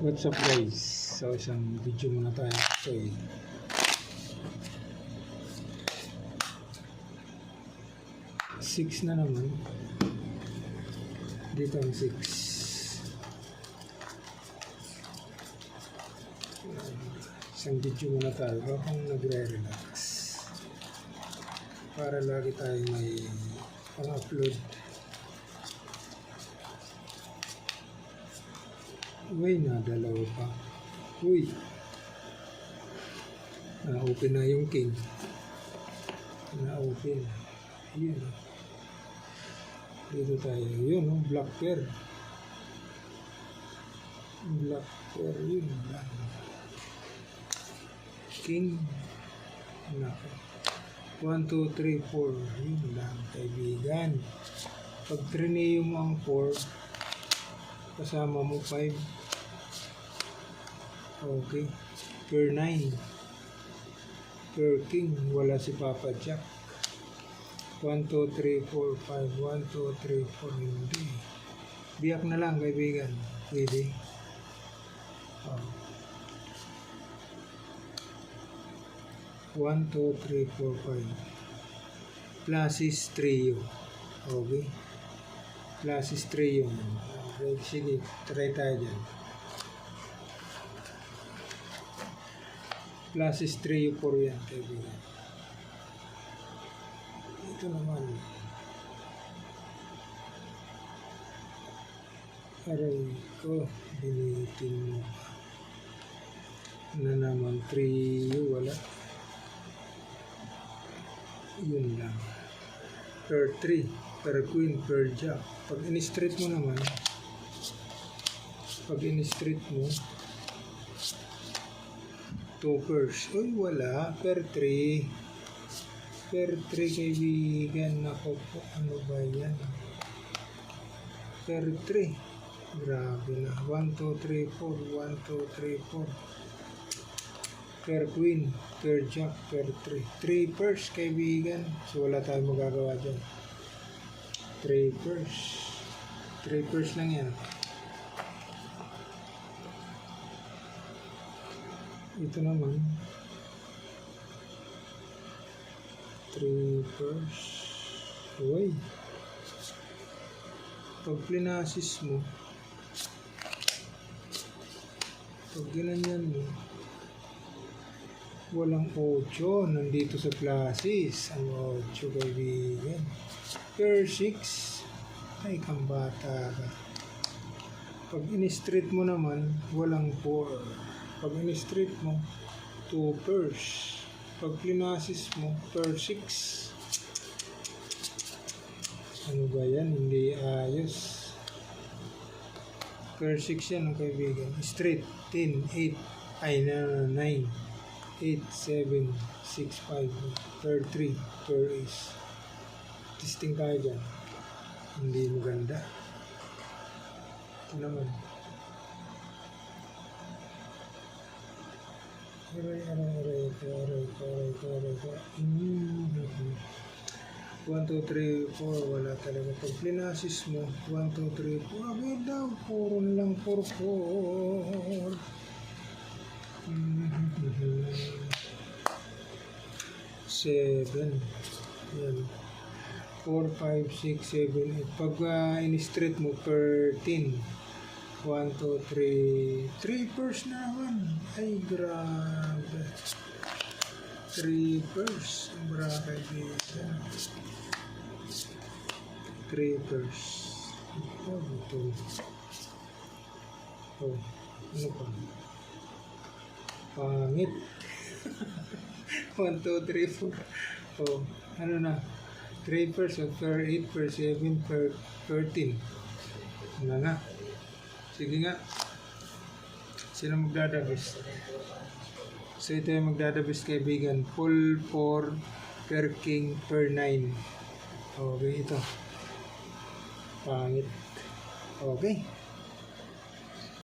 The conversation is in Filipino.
What's up guys? So isang video muna tayo. So 6 na naman. Dito ang 6. Isang video muna tayo habang nagre-relax. Para lagi tayo may pang-upload. Uy, dalawa pa. Uy. Na-open na yung king. Na-open. Yun. Dito tayo. Yun, black pair. Black pair, yun. King. Nako. 1, 2, 3, 4. Yun lang, kaibigan. Pag trineo mo ang 4, kasama mo 5. Okay. Per 9. Per king. Wala si Papa Jack. 1, 2, 3, 4, 5. 1, 2, 3, 4. Hindi. Biyak na lang, kaibigan. Pwede. Oh. 1, 2, 3, 4, 5. Classes trio. Okay. Classes trio. Okay. Sige. Try tayo dyan. Classes 3 o 4 yan, kaibigan. Ito naman. Aray ko, binitin mo. Na naman, 3 wala. Yun lang. Per 3, per queen, per jack. Pag in-street mo naman, mo, 2 pairs. Uy, wala. Per 3. Per 3, kaibigan. Ako po. Ano ba yan? Per 3. Grabe na. 1, 2, 3, 4. 1, 2, 3, 4. Per queen. Per jack. Per 3. 3 pairs, kaibigan. So, wala tayong magagawa dyan. 3 pairs. 3 pairs lang yan. Ito naman 3 pairs. Uy, pag plinasis mo, pag ginanyan mo, walang 8 nandito sa classes. Ang 8, kaibigan. Per 6, ay kambata ka. Pag in-street mo naman, walang 4. Pag in-street mo, 2 pairs. Pag plinasis mo, per 6. Ano ba yan? Hindi ayos. Per 6 yan, ang kaibigan. Straight, 10, 8, ay 9, 8, 7, 6, 5, per 3, per ace. Testing tayo dyan. Hindi maganda. Ito naman. Aray. 1, 2, 3, 4. Wala talaga. Pag plinasis mo, 1, 2, 3, 4. Abay daw. 4 na lang. 4, 4. 7. Yan. 4, 5, 6, 7, 8. Pag in-street mo, per 10. 1, 2, 3. 3 pairs na naman. Ay, grabe. 3 pairs. Grabe dito. 3 pairs. Oh, ito. Oh, ano pa? Pangit. 1, 2, 3, 4. Oh, ano na? 3 pairs. Per 8, per 7, per 13. Ano na? Sige nga. Sino magdadabis? So ito yung magdadabis, kaibigan. Full 4 per king per 9. Okay, ito. Pangit. Okay.